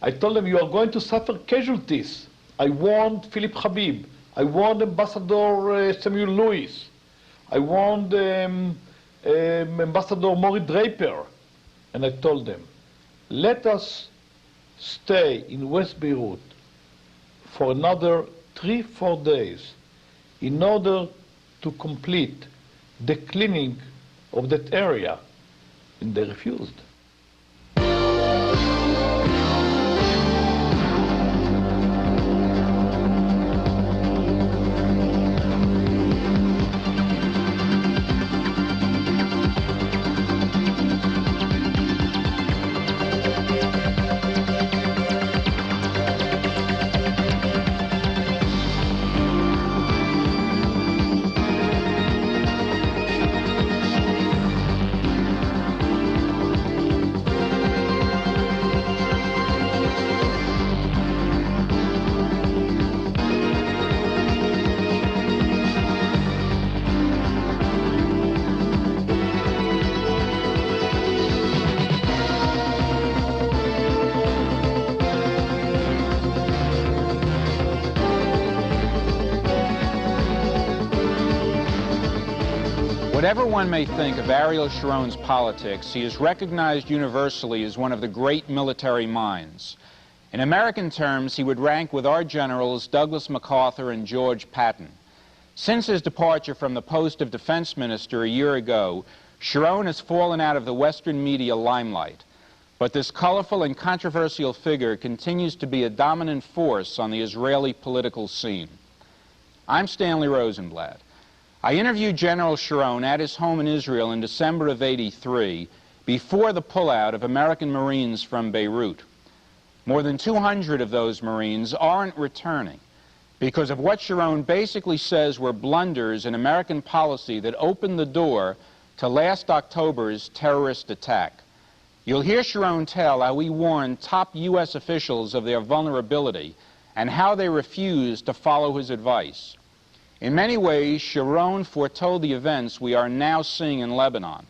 I told them, you are going to suffer casualties. I warned Philip Habib. I warned Ambassador Samuel Lewis. I warned Ambassador Maury Draper. And I told them, let us stay in West Beirut for another 3-4 days in order to complete the cleaning of that area. And they refused. Whatever one may think of Ariel Sharon's politics, he is recognized universally as one of the great military minds. In American terms, he would rank with our generals Douglas MacArthur and George Patton. Since his departure from the post of defense minister a year ago, Sharon has fallen out of the Western media limelight. But this colorful and controversial figure continues to be a dominant force on the Israeli political scene. I'm Stanley Rosenblatt. I interviewed General Sharon at his home in Israel in December of '83, before the pullout of American Marines from Beirut. More than 200 of those Marines aren't returning because of what Sharon basically says were blunders in American policy that opened the door to last October's terrorist attack. You'll hear Sharon tell how he warned top U.S. officials of their vulnerability and how they refused to follow his advice. In many ways, Sharon foretold the events we are now seeing in Lebanon.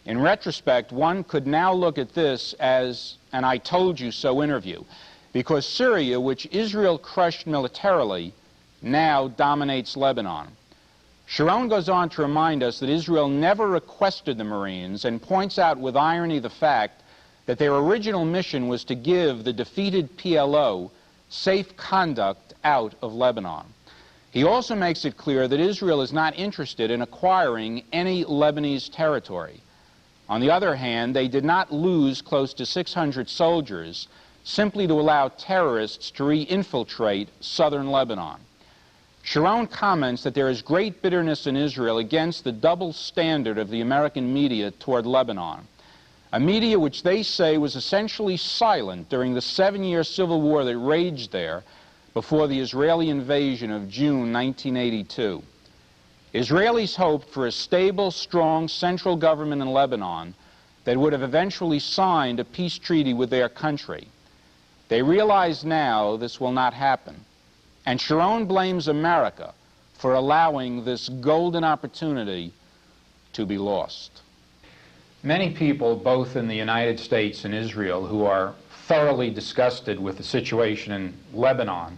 In retrospect, one could now look at this as an "I told you so" interview, because Syria, which Israel crushed militarily, now dominates Lebanon. Sharon goes on to remind us that Israel never requested the Marines and points out with irony the fact that their original mission was to give the defeated PLO safe conduct out of Lebanon. He also makes it clear that Israel is not interested in acquiring any Lebanese territory. On the other hand, they did not lose close to 600 soldiers simply to allow terrorists to re-infiltrate southern Lebanon. Sharon comments that there is great bitterness in Israel against the double standard of the American media toward Lebanon, a media which they say was essentially silent during the 7-year civil war that raged there before the Israeli invasion of June 1982. Israelis hoped for a stable, strong central government in Lebanon that would have eventually signed a peace treaty with their country. They realize now this will not happen. And Sharon blames America for allowing this golden opportunity to be lost. Many people, both in the United States and Israel, who are thoroughly disgusted with the situation in Lebanon,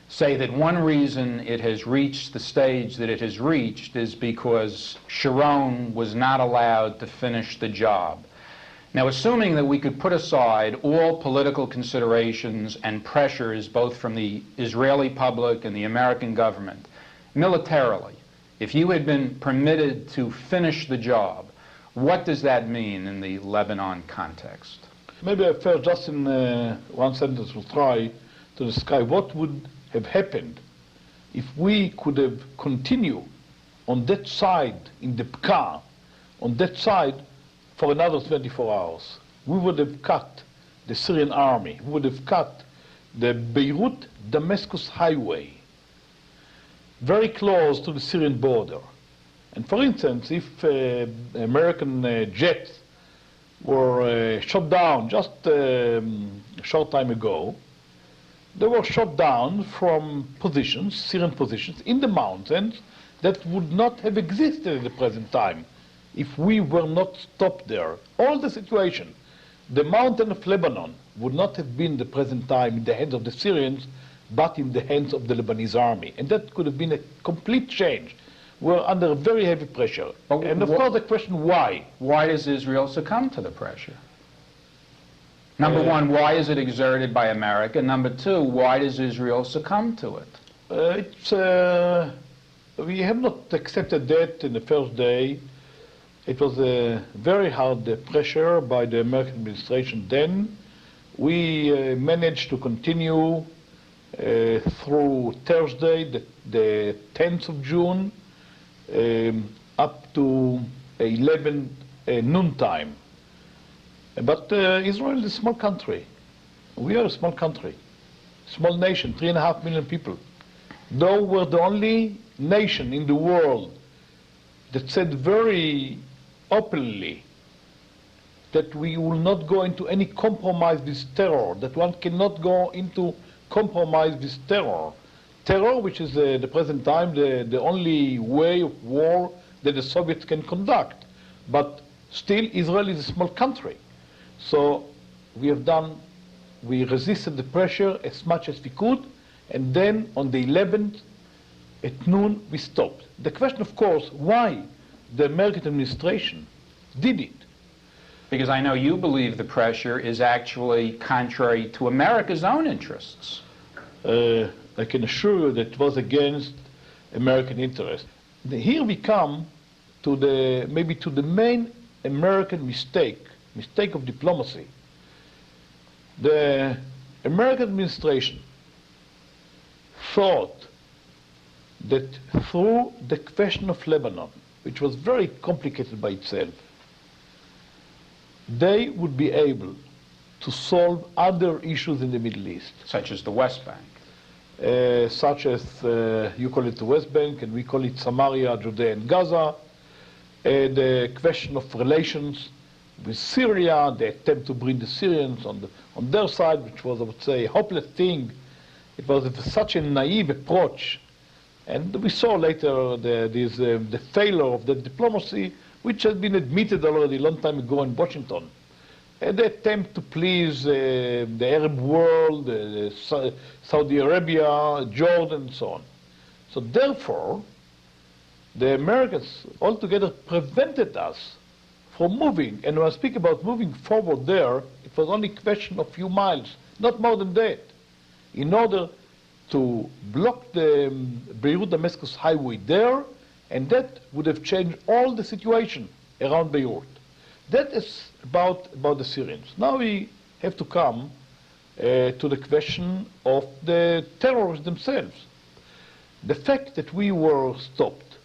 say that one reason it has reached the stage that it has reached is because Sharon was not allowed to finish the job. Now, assuming that we could put aside all political considerations and pressures, both from the Israeli public and the American government, militarily, if you had been permitted to finish the job, what does that mean in the Lebanon context? Maybe I first, just in one sentence, will try to describe what would have happened if we could have continued on that side, in the Pka, on that side, for another 24 hours. We would have cut the Syrian army. We would have cut the Beirut-Damascus highway, very close to the Syrian border. And for instance, if American jets were shot down just a short time ago, they were shot down from positions, Syrian positions, in the mountains that would not have existed at the present time if we were not stopped there. All the situation the mountain of Lebanon would not have been the present time in the hands of the Syrians, but in the hands of the Lebanese army. And that could have been a complete change. We're under very heavy pressure. And of course the question, why? Why does Israel succumb to the pressure? Number one, why is it exerted by America? Number two, why does Israel succumb to it? We have not accepted that in the first day. It was a very hard pressure by the American administration then. We managed to continue through Thursday, the 10th of June, up to 11 noontime. But Israel is a small country. We are a small country, small nation, 3.5 million people. Though we're the only nation in the world that said very openly that we will not go into any compromise with terror, that one cannot go into compromise with terror. Terror, which is the present time the only way of war that the Soviets can conduct. But still, Israel is a small country. So we resisted the pressure as much as we could, and then on the 11th, at noon, we stopped. The question, of course, why the American administration did it? Because I know you believe the pressure is actually contrary to America's own interests. I can assure you that it was against American interest. Here we come to maybe to the main American mistake of diplomacy. The American administration thought that through the question of Lebanon, which was very complicated by itself, they would be able to solve other issues in the Middle East. Such as the West Bank. Such as, you call it the West Bank, and we call it Samaria, Judea, and Gaza. The question of relations with Syria, the attempt to bring the Syrians on their side, which was, I would say, a hopeless thing. It was such a naive approach. And we saw later the failure of the diplomacy, which has been admitted already a long time ago in Washington. And the attempt to please the Arab world, Saudi Arabia, Jordan, and so on. So therefore, the Americans altogether prevented us from moving. And when I speak about moving forward there, it was only a question of a few miles, not more than that, in order to block the Beirut-Damascus highway there, and that would have changed all the situation around Beirut. That is about the Syrians. Now we have to come to the question of the terrorists themselves. The fact that we were stopped.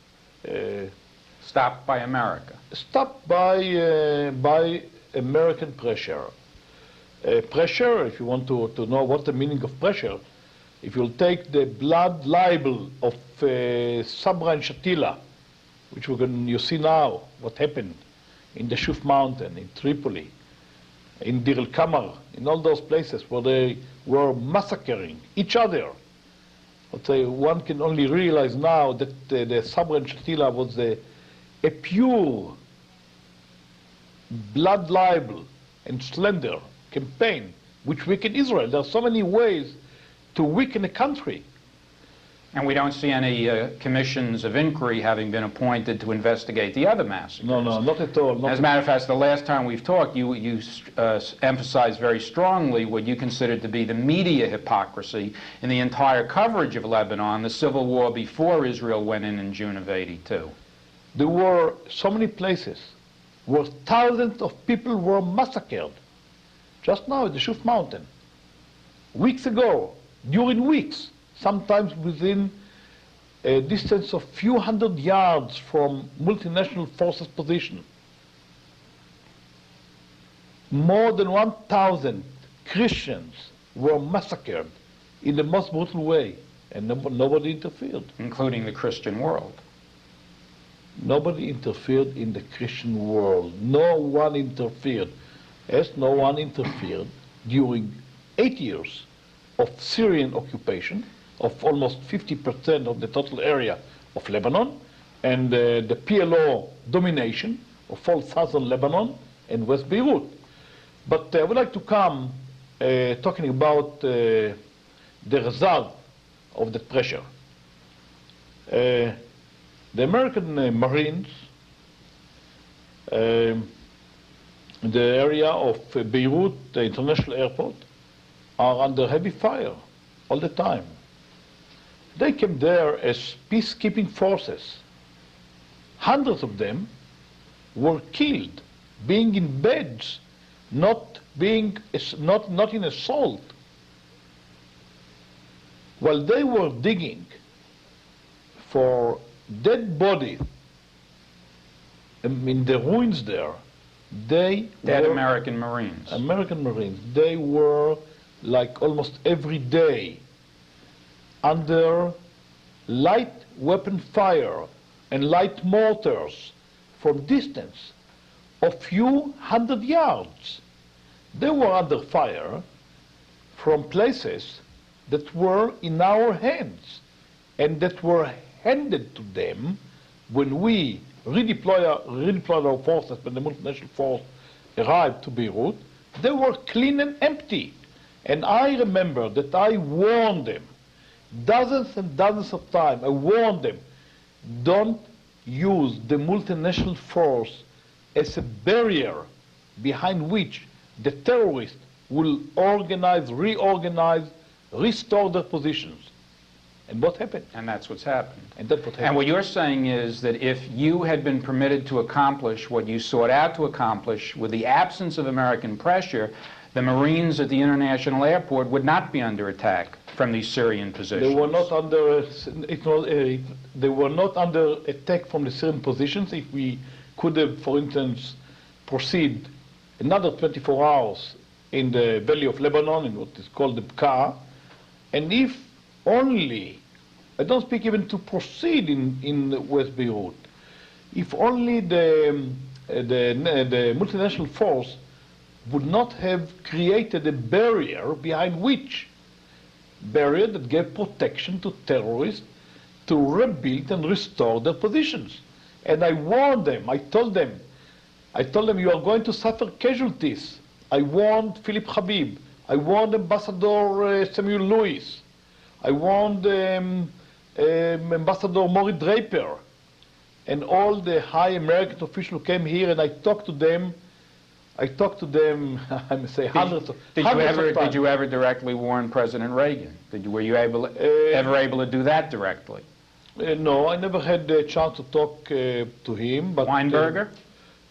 Stopped by America. Stopped by American pressure. Pressure, if you want to know what the meaning of pressure, if you'll take the blood libel of Sabra and Shatila, which you see now what happened in the Shuf Mountain, in Tripoli, in Dir el-Kamar, in all those places where they were massacring each other. I'd say one can only realize now that the Sabra and Shatila was a pure blood libel and slander campaign which weakened Israel. There are so many ways to weaken a country. And we don't see any commissions of inquiry having been appointed to investigate the other massacres. No, not at all. As a matter of fact, the last time we've talked, you emphasized very strongly what you considered to be the media hypocrisy in the entire coverage of Lebanon, the civil war before Israel went in June of '82. There were so many places where thousands of people were massacred. Just now at the Shuf Mountain. Weeks ago, during weeks, sometimes within a distance of few hundred yards from multinational forces position. More than 1,000 Christians were massacred in the most brutal way, and nobody interfered. Including the Christian world. Nobody interfered in the Christian world. No one interfered. As no one interfered during 8 years of Syrian occupation, of almost 50% of the total area of Lebanon, and the PLO domination of all southern Lebanon and West Beirut. But I would like to come talking about the result of the pressure. The American Marines in the area of Beirut, the international airport, are under heavy fire all the time. They came there as peacekeeping forces. Hundreds of them were killed, being in beds, not in assault. While they were digging for dead bodies in the ruins there, dead American Marines. American Marines. They were like almost every day under light weapon fire and light mortars from distance of few hundred yards. They were under fire from places that were in our hands and that were handed to them when we redeployed our forces, when the multinational force arrived to Beirut. They were clean and empty. And I remember that I warned them dozens and dozens of times. I warned them, don't use the multinational force as a barrier behind which the terrorists will organize, reorganize, restore their positions. And what happened? And that's what's happened. And that's what happened. And what you're saying is that if you had been permitted to accomplish what you sought out to accomplish with the absence of American pressure, the Marines at the international airport would not be under attack from these Syrian positions. They were not under they were not under attack from the Syrian positions. If we could have, for instance, proceed another 24 hours in the valley of Lebanon, in what is called the Bekaa, and if only, I don't speak even to proceed in West Beirut, if only the multinational force would not have created a barrier behind which barrier that gave protection to terrorists to rebuild and restore their positions. And I warned them, I told them you are going to suffer casualties. I warned Philip Habib, I warned Ambassador Samuel Lewis, I warned Ambassador Maury Draper, and all the high American officials who came here, and I talked to them, I must say hundreds of times. Did you ever directly warn President Reagan? Were you ever able to do that directly? No, I never had the chance to talk to him. But Weinberger?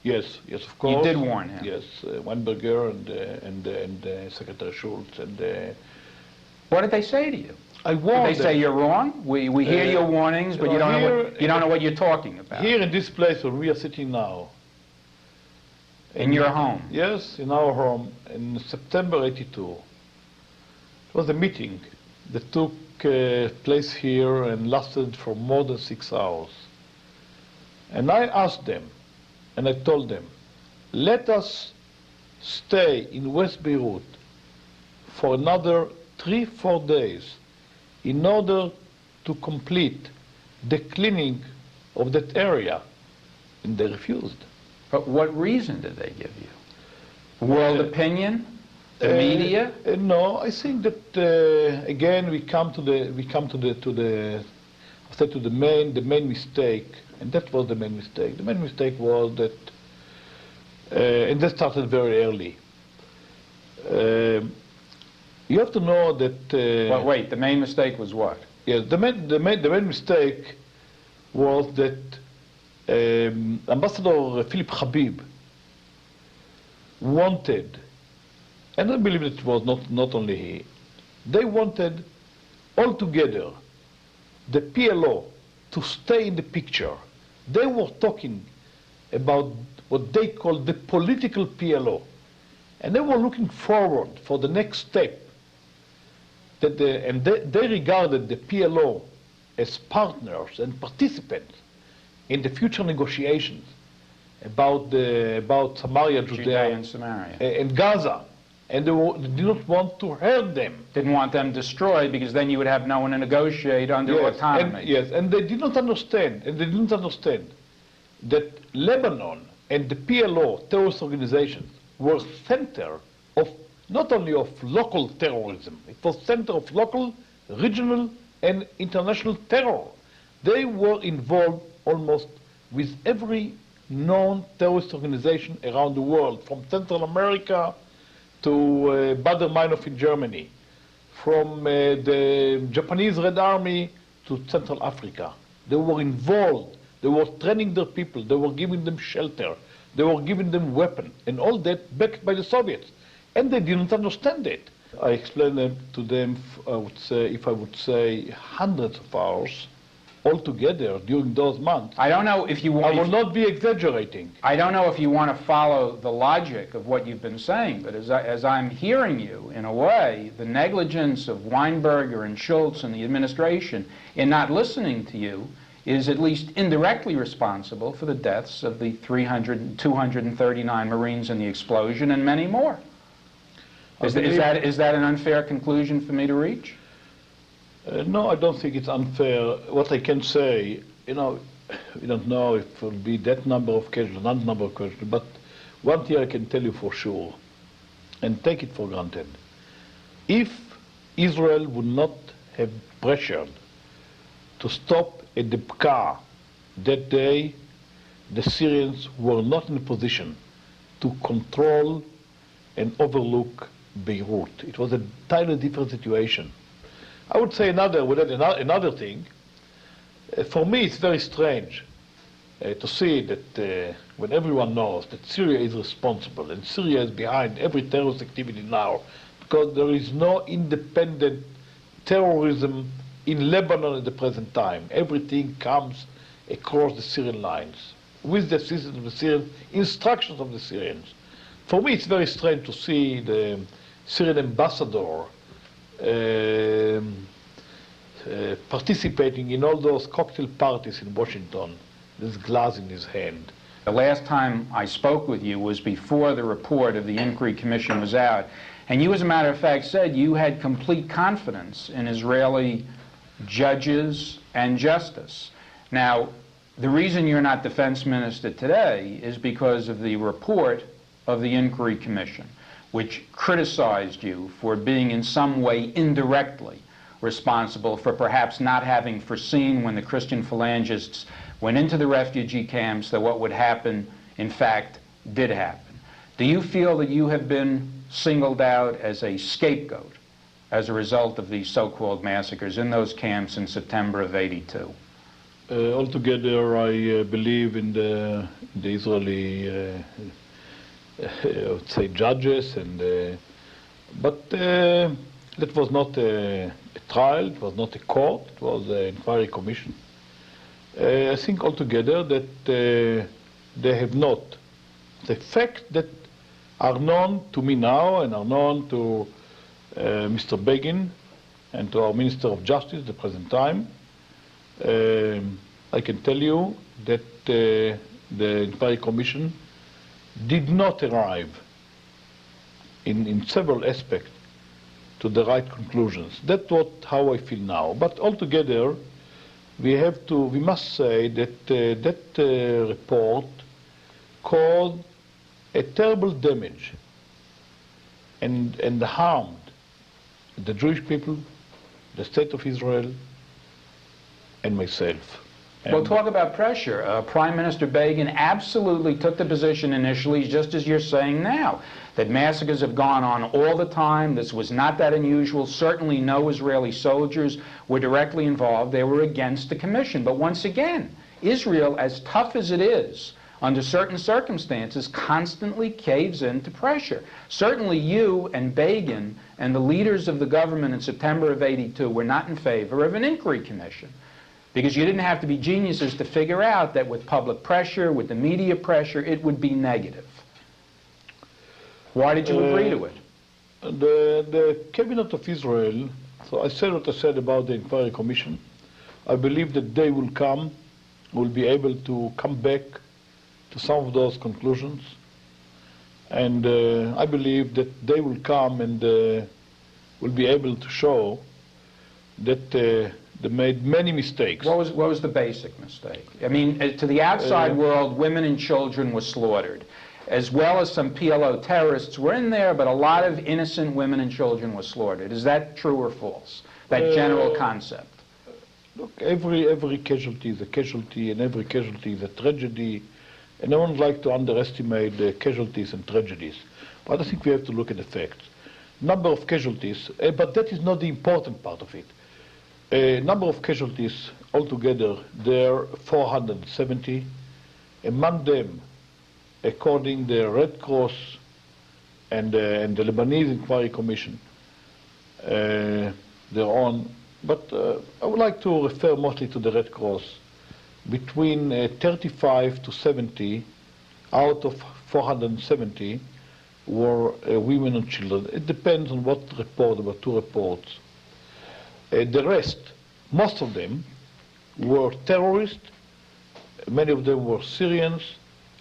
Yes, of course. You did warn him? Yes, Weinberger and Secretary Schultz. And what did they say to you? I warned them. Did they say you're wrong? We hear your warnings, but you don't know what you're talking about. Here in this place where we are sitting now. In your home? Yes, in our home, in September '82. It was a meeting that took place here and lasted for more than 6 hours. And I asked them, and I told them, let us stay in West Beirut for another 3-4 days in order to complete the cleaning of that area. And they refused. But what reason did they give you? World opinion? The media? No, I think that again we come to the main mistake, and that was the main mistake. The main mistake was that, and that started very early. You have to know that. Well, wait. The main mistake was what? Yes, the main mistake was that Ambassador Philip Habib wanted, and I believe it was not only he, they wanted altogether the PLO to stay in the picture. They were talking about what they called the political PLO, and they were looking forward for the next step. They regarded the PLO as partners and participants in the future negotiations about Samaria, Judea and Samaria, and Gaza, and they did not want to hurt them. Didn't want them destroyed because then you would have no one to negotiate under autonomy. And they did not understand, that Lebanon and the PLO terrorist organizations were center of not only of local terrorism, it was center of local, regional, and international terror. They were involved almost with every known terrorist organization around the world, from Central America to Baader-Meinhof in Germany, from the Japanese Red Army to Central Africa. They were involved. They were training their people. They were giving them shelter. They were giving them weapons, and all that backed by the Soviets. And they didn't understand it. I explained it to them, if I would say, hundreds of hours altogether during those months. I don't know if you want... I will not be exaggerating. I don't know if you want to follow the logic of what you've been saying, but as I'm hearing you, in a way, the negligence of Weinberger and Schultz and the administration in not listening to you is at least indirectly responsible for the deaths of the 239 Marines in the explosion and many more. Is that an unfair conclusion for me to reach? No, I don't think it's unfair. What I can say, we don't know if it will be that number of casualties, not number of casualties, but one thing I can tell you for sure, and take it for granted. If Israel would not have pressured to stop at the Pka that day, the Syrians were not in a position to control and overlook Beirut. It was a entirely different situation. I would say another thing. For me, it's very strange to see that when everyone knows that Syria is responsible and Syria is behind every terrorist activity now, because there is no independent terrorism in Lebanon at the present time. Everything comes across the Syrian lines with the assistance of the Syrians, instructions of the Syrians. For me, it's very strange to see the Syrian ambassador participating in all those cocktail parties in Washington with glass in his hand. The last time I spoke with you was before the report of the Inquiry Commission was out, and you, as a matter of fact, said you had complete confidence in Israeli judges and justice. Now, the reason you're not defense minister today is because of the report of the Inquiry Commission, which criticized you for being in some way indirectly responsible for perhaps not having foreseen when the Christian phalangists went into the refugee camps that what would happen, in fact, did happen. Do you feel that you have been singled out as a scapegoat as a result of these so-called massacres in those camps in September of '82? Altogether, I believe in the Israeli I would say judges, but that was not a trial, it was not a court, it was an inquiry commission. I think altogether that they have not. The facts that are known to me now and are known to Mr. Begin and to our Minister of Justice at the present time, I can tell you that the inquiry commission did not arrive in several aspects to the right conclusions. That's how I feel now. But altogether, we must say that that report caused a terrible damage and harmed the Jewish people, the state of Israel, and myself. Well, talk about pressure. Prime Minister Begin absolutely took the position initially, just as you're saying now, that massacres have gone on all the time. This was not that unusual. Certainly no Israeli soldiers were directly involved. They were against the commission. But once again, Israel, as tough as it is, under certain circumstances, constantly caves into pressure. Certainly you and Begin and the leaders of the government in September of '82 were not in favor of an inquiry commission, because you didn't have to be geniuses to figure out that with public pressure, with the media pressure, it would be negative. Why did you agree to it? The cabinet of Israel, so I said what I said about the inquiry commission. I believe that they will be able to come back to some of those conclusions. And I believe that they will come and will be able to show that they made many mistakes. What was the basic mistake? I mean, to the outside world, women and children were slaughtered. as well as some PLO terrorists were in there, but a lot of innocent women and children were slaughtered. Is that true or false, that general concept? Look, every casualty is a casualty, and every casualty is a tragedy, and no one would like to underestimate the casualties and tragedies. But I think we have to look at the facts. Number of casualties, but that is not the important part of it. Number of casualties altogether, there are 470. Among them, according to the Red Cross and the Lebanese Inquiry Commission, their own, but I would like to refer mostly to the Red Cross. Between 35 to 70 out of 470 were women and children. It depends on what report, about 2 reports. The rest, most of them, were terrorists. Many of them were Syrians,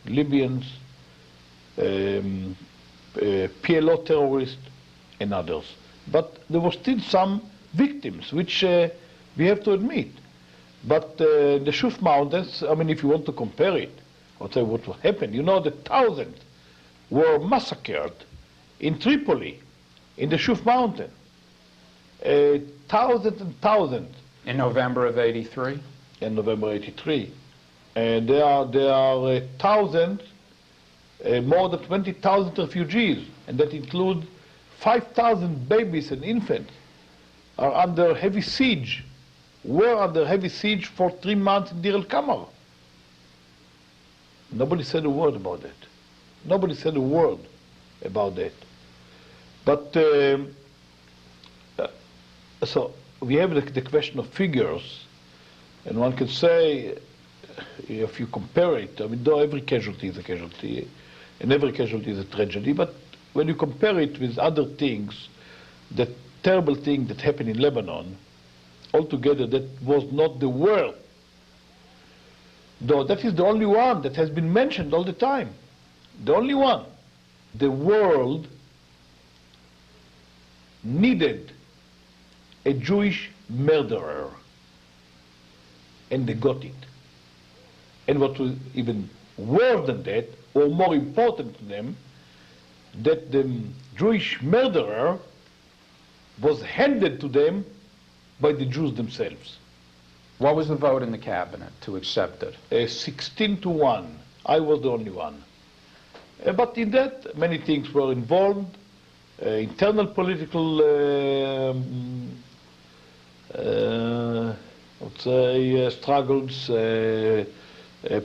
Libyans, PLO terrorists, and others. But there were still some victims, which we have to admit. But the Shuf Mountains, I mean, if you want to compare it, I'll tell you what happened. You know, the thousands were massacred in Tripoli, in the Shuf Mountain. Thousands and thousands. In November of '83? In November '83. And there are thousands, more than 20,000 refugees, and that includes 5,000 babies and infants are under heavy siege, were under heavy siege for 3 months in Deir el-Kamar. Nobody said a word about that. Nobody said a word about that. But so we have the question of figures, and one can say, if you compare it, I mean, though every casualty is a casualty, and every casualty is a tragedy, but when you compare it with other things, the terrible thing that happened in Lebanon, altogether that was not the world. Though that is the only one that has been mentioned all the time. The only one. The world needed a Jewish murderer, and they got it. And what was even worse than that, or more important to them, that the Jewish murderer was handed to them by the Jews themselves. What was the vote in the cabinet to accept it? 16-1. I was the only one. But in that, many things were involved. Internal political, struggles,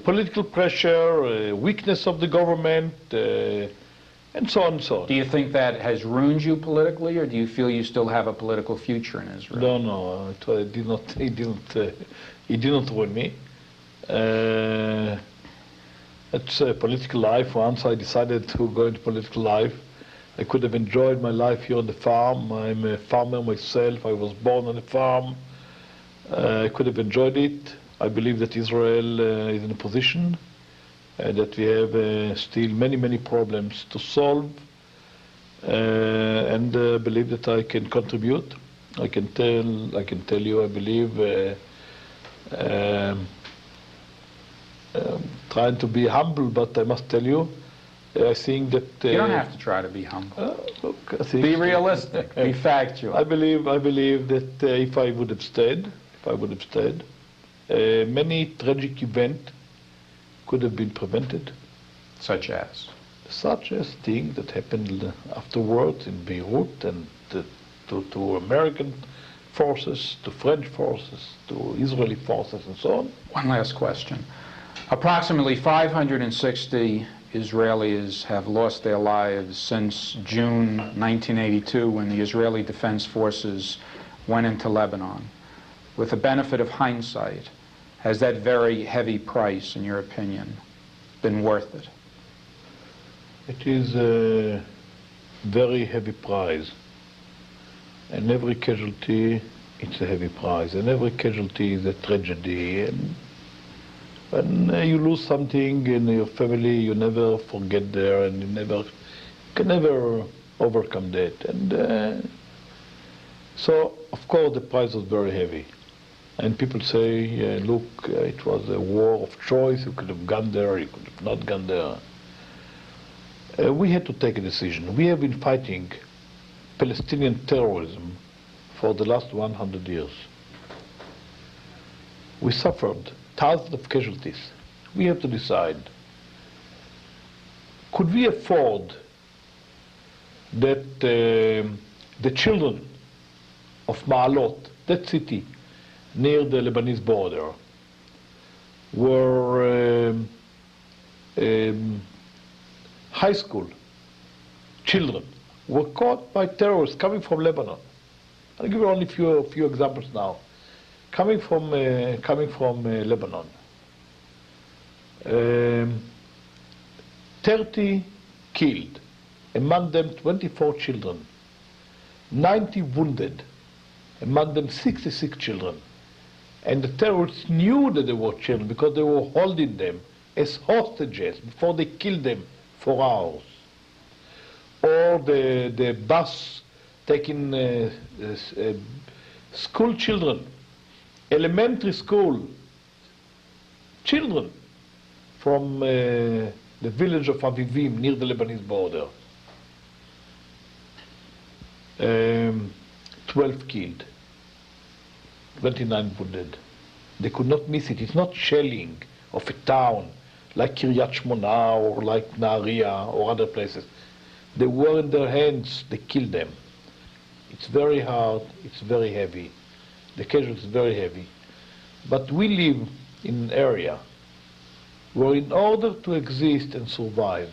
political pressure, weakness of the government, and so on and so on. Do you think that has ruined you politically, or do you feel you still have a political future in Israel? No, it did not. It didn't ruin me. It's a political life. Once I decided to go into political life, I could have enjoyed my life here on the farm. I'm a farmer myself. I was born on a farm. I could have enjoyed it. I believe that Israel is in a position that we have still many problems to solve, and believe that I can contribute. I can tell you, I believe, trying to be humble, but I must tell you, I think that you don't have to try to be humble. Look, I think be realistic. Be factual. I believe that if I would have stayed, many tragic events could have been prevented. Such as? Such as things that happened afterwards in Beirut, and to American forces, to French forces, to Israeli forces, and so on. One last question. Approximately 560 Israelis have lost their lives since June 1982, when the Israeli Defense Forces went into Lebanon. With the benefit of hindsight, has that very heavy price, in your opinion, been worth it? It is a very heavy price. And every casualty, it's a heavy price. And every casualty is a tragedy. And when you lose something in your family, you never forget there, and you can never overcome that. And so, of course, the price was very heavy. And people say, look, it was a war of choice. You could have gone there, you could have not gone there. We had to take a decision. We have been fighting Palestinian terrorism for the last 100 years. We suffered thousands of casualties. We have to decide, could we afford that the children of Ma'alot, that city near the Lebanese border, were high school children were caught by terrorists coming from Lebanon. I'll give you only a few examples now. Coming from Lebanon. 30 killed, among them 24 children, 90 wounded, among them 66 children. And the terrorists knew that they were children because they were holding them as hostages before they killed them for hours. Or the bus taking school children, elementary school children from the village of Avivim near the Lebanese border. 12 killed, 29 wounded. They could not miss it. It's not shelling of a town like Kiryat Shmona or like Nahariya or other places. They were in their hands, they killed them. It's very hard, it's very heavy. The casualty is very heavy. But we live in an area where in order to exist and survive,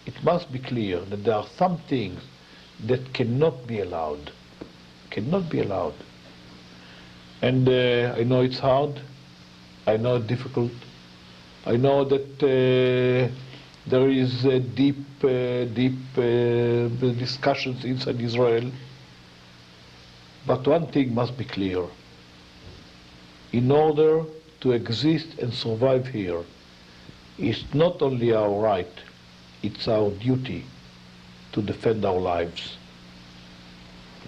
it must be clear that there are some things that cannot be allowed. Cannot be allowed. And I know it's hard, I know it's difficult, I know that there is deep discussions inside Israel, but one thing must be clear. In order to exist and survive here, it's not only our right, it's our duty to defend our lives.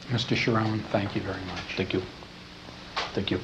Mr. Sharon, thank you very much. Thank you. Thank you.